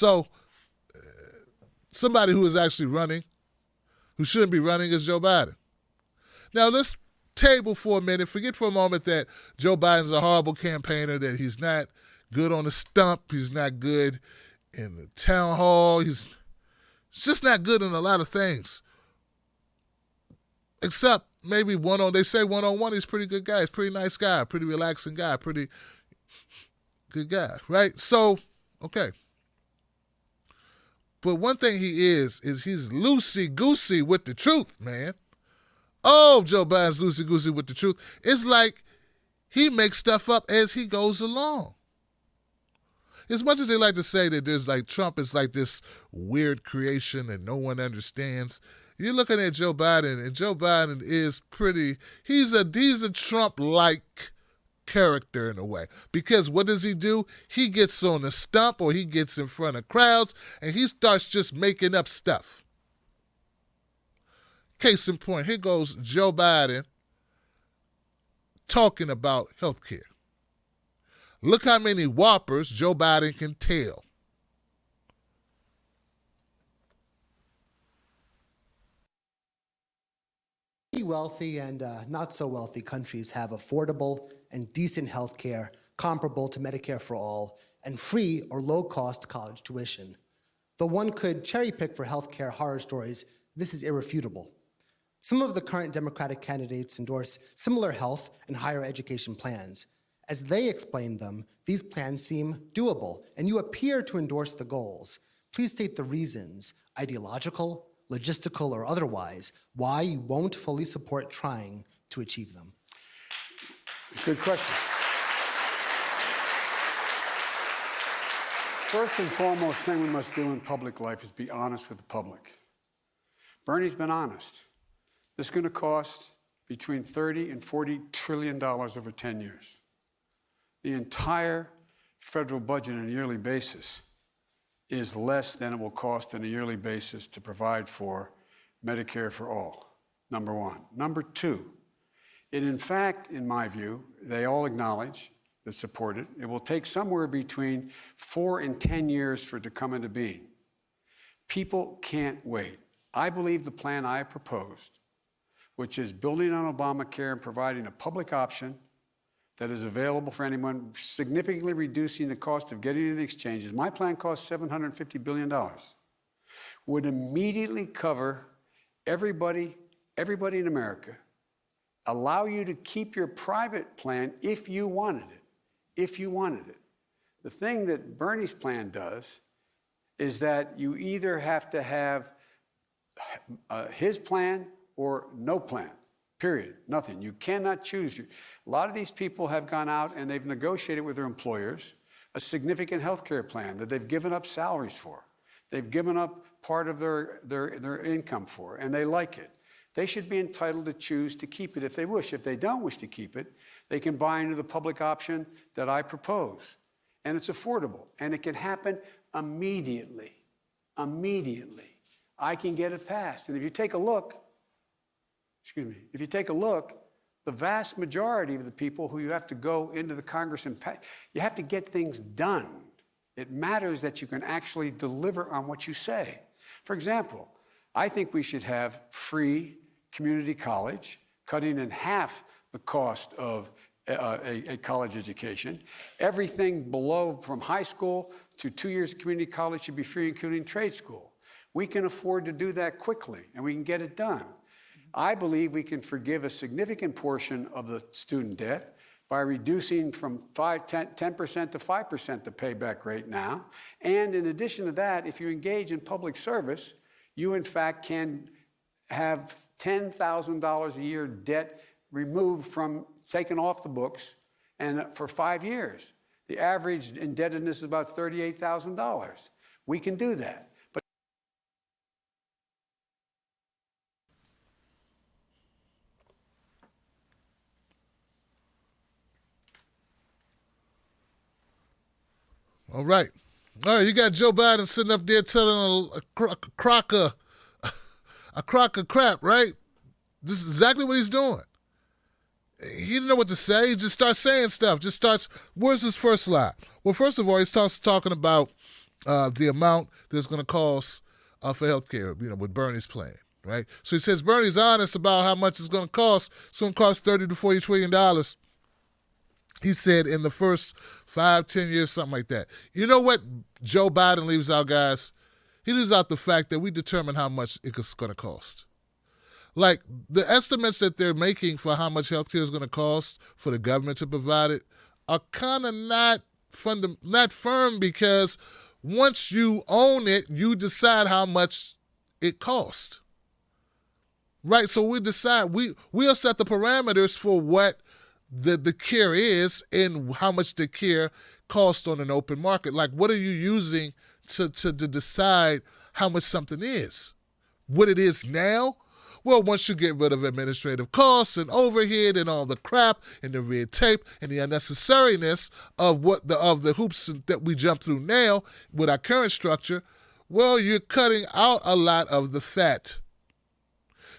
So somebody who is actually running, who shouldn't be running, is Joe Biden. Now let's table for a minute. Forget for a moment that Joe Biden's a horrible campaigner, that he's not good on the stump, he's not good in the town hall, he's just not good in a lot of things. Except maybe they say one-on-one, he's a pretty good guy. He's a pretty nice guy, pretty relaxing guy, pretty good guy, right? So, okay. But one thing he is he's loosey-goosey with the truth, man. Oh, Joe Biden's loosey-goosey with the truth. It's like he makes stuff up as he goes along. As much as they like to say that there's like Trump is like this weird creation that no one understands, you're looking at Joe Biden, and Joe Biden is he's a Trump-like character in a way. Because what does he do? He gets on the stump or he gets in front of crowds and he starts just making up stuff. Case in point, here goes Joe Biden talking about health care. Look how many whoppers Joe Biden can tell. Wealthy and not so wealthy countries have affordable and decent health care comparable to Medicare for All and free or low-cost college tuition. Though one could cherry-pick for health care horror stories, this is irrefutable. Some of the current Democratic candidates endorse similar health and higher education plans. As they explain them, these plans seem doable, and you appear to endorse the goals. Please state the reasons, ideological, logistical, or otherwise, why you won't fully support trying to achieve them. Good question. First and foremost thing we must do in public life is be honest with the public. Bernie's been honest. This is going to cost between $30 and $40 trillion over 10 years. The entire federal budget on a yearly basis is less than it will cost on a yearly basis to provide for Medicare for All, number one. Number two, in fact, in my view, they all acknowledge that support it. It will take somewhere between 4 and 10 years for it to come into being. People can't wait. I believe the plan I proposed, which is building on Obamacare and providing a public option that is available for anyone, significantly reducing the cost of getting into the exchanges. My plan costs $750 billion. Would immediately cover everybody in America, allow you to keep your private plan if you wanted it. The thing that Bernie's plan does is that you either have to have his plan or no plan. Period. Nothing. You cannot choose. A lot of these people have gone out and they've negotiated with their employers a significant health care plan that they've given up salaries for. They've given up part of their income for, and they like it. They should be entitled to choose to keep it if they wish. If they don't wish to keep it, they can buy into the public option that I propose. And it's affordable, and it can happen immediately. Immediately. I can get it passed. And if you take a look, the vast majority of the people who you have to go into the Congress and you have to get things done. It matters that you can actually deliver on what you say. For example, I think we should have free community college, cutting in half the cost of a college education. Everything below, from high school to 2 years of community college, should be free, including trade school. We can afford to do that quickly, and we can get it done. I believe we can forgive a significant portion of the student debt by reducing from 10% to 5% the payback rate now. And in addition to that, if you engage in public service, you in fact can have $10,000 a year debt removed taken off the books, and for 5 years. The average indebtedness is about $38,000. We can do that. All right, you got Joe Biden sitting up there telling a crock of crap, right? This is exactly what he's doing. He didn't know what to say. He just starts saying stuff. Where's his first lie? Well, first of all, he starts talking about the amount that's going to cost for healthcare, with Bernie's plan, right? So he says Bernie's honest about how much it's going to cost. It's going to cost $30 to $40 trillion. He said in the first 5-10 years, something like that. You know what Joe Biden leaves out, guys? He leaves out the fact that we determine how much it's going to cost. Like, the estimates that they're making for how much healthcare is going to cost for the government to provide it are kind of not firm, because once you own it, you decide how much it costs. Right? So we decide, we'll set the parameters for what the care is and how much the care costs on an open market. Like, what are you using to decide how much something is? What it is now? Well, once you get rid of administrative costs and overhead and all the crap and the red tape and the unnecessariness of the hoops that we jump through now with our current structure, well, you're cutting out a lot of the fat.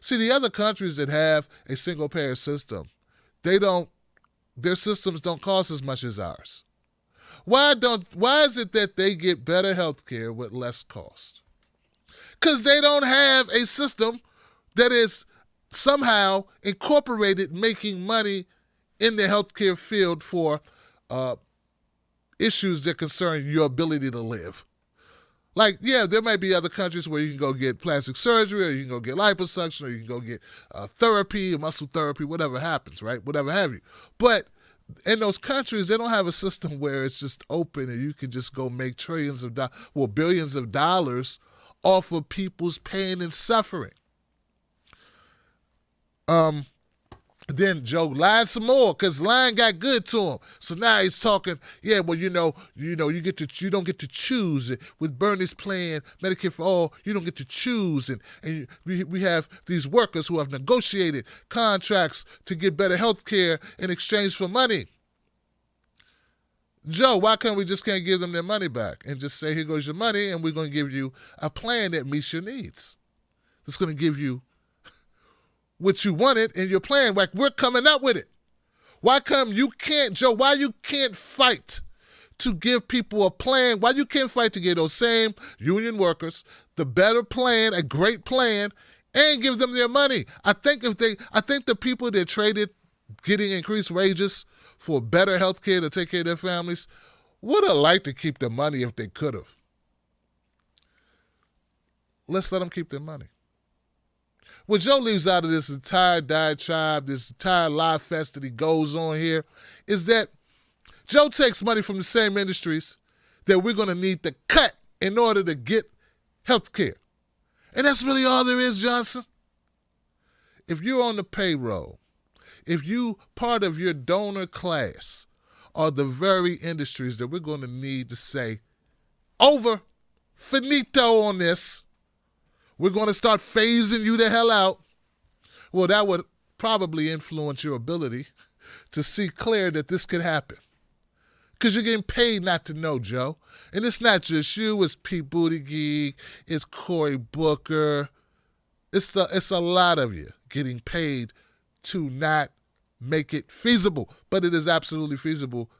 See, the other countries that have a single-payer system, their systems don't cost as much as ours. Why is it that they get better health care with less cost? Because they don't have a system that is somehow incorporated making money in the healthcare field for issues that concern your ability to live. Like, yeah, there might be other countries where you can go get plastic surgery, or you can go get liposuction, or you can go get therapy, muscle therapy, whatever happens, right? Whatever have you. But in those countries, they don't have a system where it's just open and you can just go make billions of dollars off of people's pain and suffering. Then Joe lied some more, because lying got good to him. So now he's talking, yeah, well, you don't get to choose it. With Bernie's plan, Medicare for All, you don't get to choose. And we have these workers who have negotiated contracts to get better health care in exchange for money. Joe, why can't we can't give them their money back and just say, here goes your money, and we're going to give you a plan that meets your needs. It's going to give you what you wanted in your plan. Like, we're coming up with it. Why you can't fight to give people a plan? Why you can't fight to get those same union workers the better plan, a great plan, and give them their money? I think the people that traded getting increased wages for better health care to take care of their families would have liked to keep their money if they could have. Let's let them keep their money. What Joe leaves out of this entire diatribe, this entire lie fest that he goes on here, is that Joe takes money from the same industries that we're going to need to cut in order to get health care. And that's really all there is, Johnson. If you're on the payroll, if you part of your donor class are the very industries that we're going to need to say, over, finito on this, we're going to start phasing you the hell out. Well, that would probably influence your ability to see clear that this could happen. Because you're getting paid not to know, Joe. And it's not just you. It's Pete Buttigieg. It's Cory Booker. It's a lot of you getting paid to not make it feasible. But it is absolutely feasible.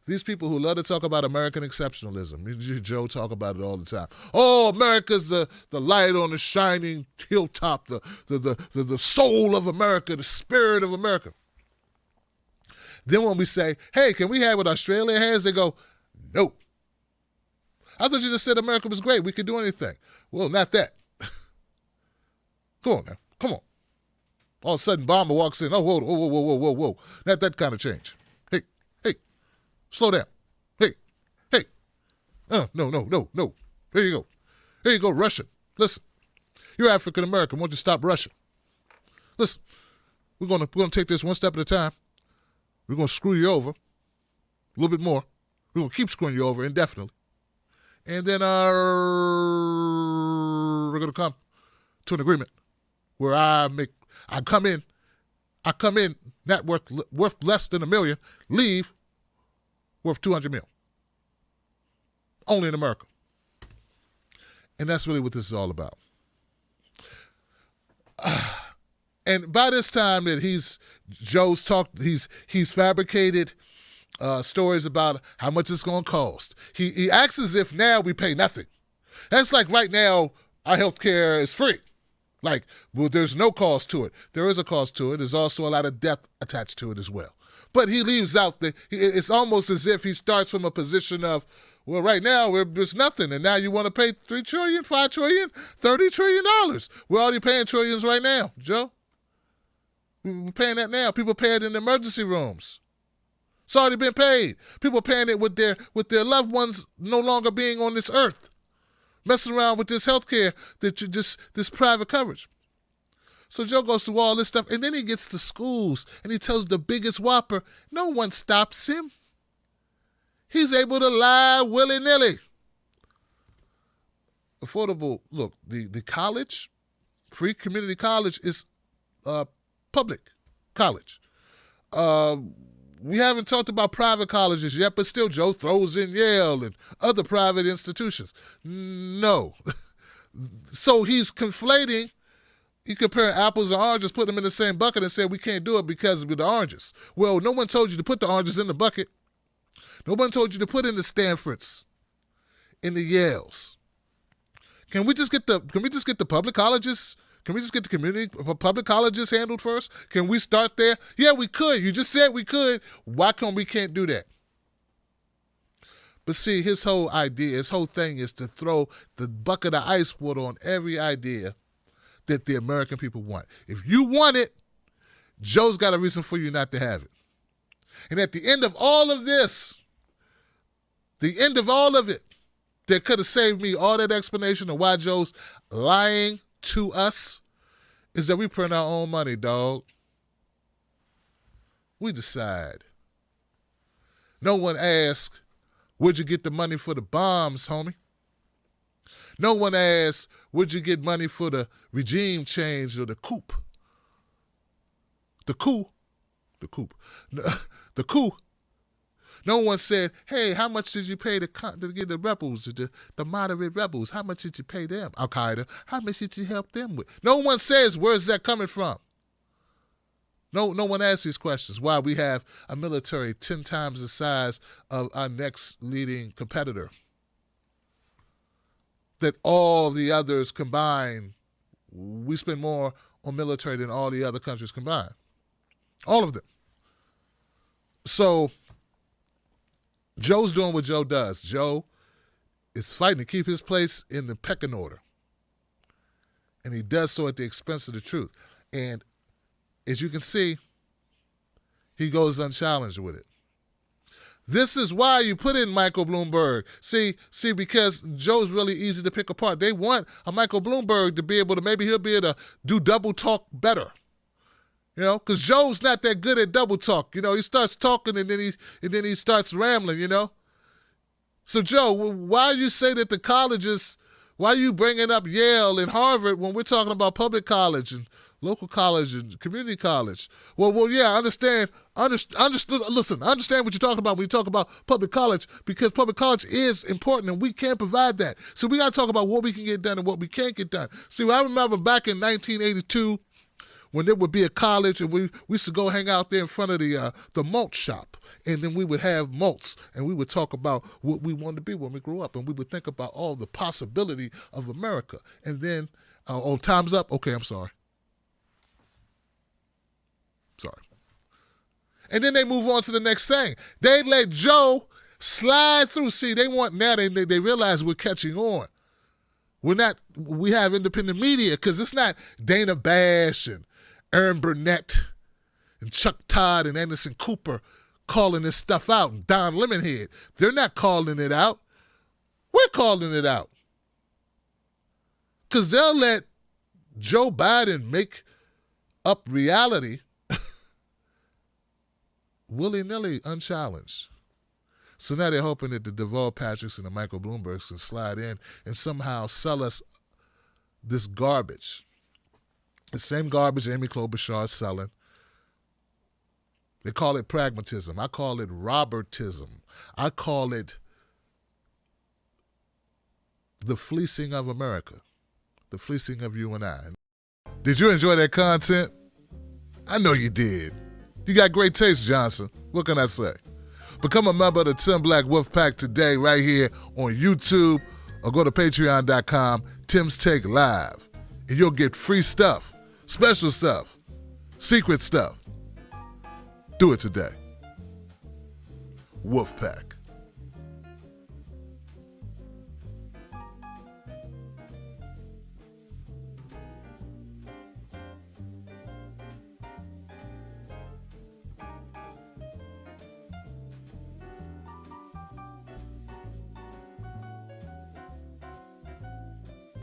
These people who love to talk about American exceptionalism, Joe talk about it all the time. Oh, America's the light on the shining hilltop, the soul of America, the spirit of America. Then when we say, hey, can we have what Australia has? They go, no. I thought you just said America was great. We could do anything. Well, not that. Come on now. Come on. All of a sudden, Obama walks in. Oh, whoa. Not that kind of change. Slow down. Hey. No. Here you go, Russian. Listen, you're African American. Why don't you stop rushing? Listen, we're gonna take this one step at a time. We're gonna screw you over a little bit more. We're gonna keep screwing you over indefinitely, and then we're gonna come to an agreement where I come in not worth less than $1 million, leave worth $200 million. Only in America. And that's really what this is all about. And by this time that he's fabricated stories about how much it's going to cost. He acts as if now we pay nothing. That's like right now our health care is free. Like, well, there's no cost to it. There is a cost to it. There's also a lot of debt attached to it as well. But he leaves out it's almost as if he starts from a position of, well, right now there's nothing, and now you want to pay $3 trillion, $5 trillion, $30 trillion. We're already paying trillions right now, Joe. We're paying that now. People pay it in the emergency rooms. It's already been paid. People paying it with their loved ones no longer being on this earth, messing around with this health care this private coverage. So Joe goes through all this stuff, and then he gets to schools, and he tells the biggest whopper. No one stops him. He's able to lie willy-nilly. Affordable, look, the college, free community college is public college. We haven't talked about private colleges yet, but still Joe throws in Yale and other private institutions. No. So he's conflating. He comparing apples and oranges, put them in the same bucket and said we can't do it because of the oranges. Well, no one told you to put the oranges in the bucket. No one told you to put in the Stanfords, in the Yales. Can we just get the public colleges? Can we just get the community public colleges handled first? Can we start there? Yeah, we could. You just said we could. Why come we can't do that? But see, his whole thing is to throw the bucket of ice water on every idea that the American people want. If you want it, Joe's got a reason for you not to have it. And at the end of all of this, that could have saved me all that explanation of why Joe's lying to us, is that we print our own money, dog. We decide. No one asks, where'd you get the money for the bombs, homie? No one asks, where'd you get money for the regime change or the coup? The coup. No one said, hey, how much did you pay to get the rebels, the moderate rebels? How much did you pay them? Al-Qaeda, how much did you help them with? No one says, where's that coming from? No one asks these questions. Why we have a military 10 times the size of our next leading competitor. That all the others combined, we spend more on military than all the other countries combined. All of them. So Joe's doing what Joe does. Joe is fighting to keep his place in the pecking order. And he does so at the expense of the truth. And as you can see, he goes unchallenged with it. This is why you put in Michael Bloomberg. See, because Joe's really easy to pick apart. They want a Michael Bloomberg to be able to, maybe he'll be able to do double talk better. You know, because Joe's not that good at double talk. You know, he starts talking and then he starts rambling, you know. So Joe, why you say that the colleges, why are you bringing up Yale and Harvard when we're talking about public college and local college and community college? Well, yeah, I understand. Listen, I understand what you're talking about when you talk about public college, because public college is important and we can't provide that. So we got to talk about what we can get done and what we can't get done. See, I remember back in 1982 when there would be a college and we used to go hang out there in front of the malt shop, and then we would have malts and we would talk about what we wanted to be when we grew up, and we would think about all the possibility of America. And then, time's up. Okay, I'm sorry. And then they move on to the next thing. They let Joe slide through. See, they realize we're catching on. We have independent media, because it's not Dana Bash and Aaron Burnett and Chuck Todd and Anderson Cooper calling this stuff out, and Don Lemonhead. They're not calling it out. We're calling it out. Because they'll let Joe Biden make up reality willy-nilly, unchallenged. So now they're hoping that the Deval Patricks and the Michael Bloombergs can slide in and somehow sell us this garbage. The same garbage Amy Klobuchar is selling. They call it pragmatism. I call it Robertism. I call it the fleecing of America, the fleecing of you and I. Did you enjoy that content? I know you did. You got great taste, Johnson. What can I say? Become a member of the Tim Black Wolf Pack today right here on YouTube, or go to patreon.com, Tim's Take Live, and you'll get free stuff, special stuff, secret stuff. Do it today. Wolf Pack.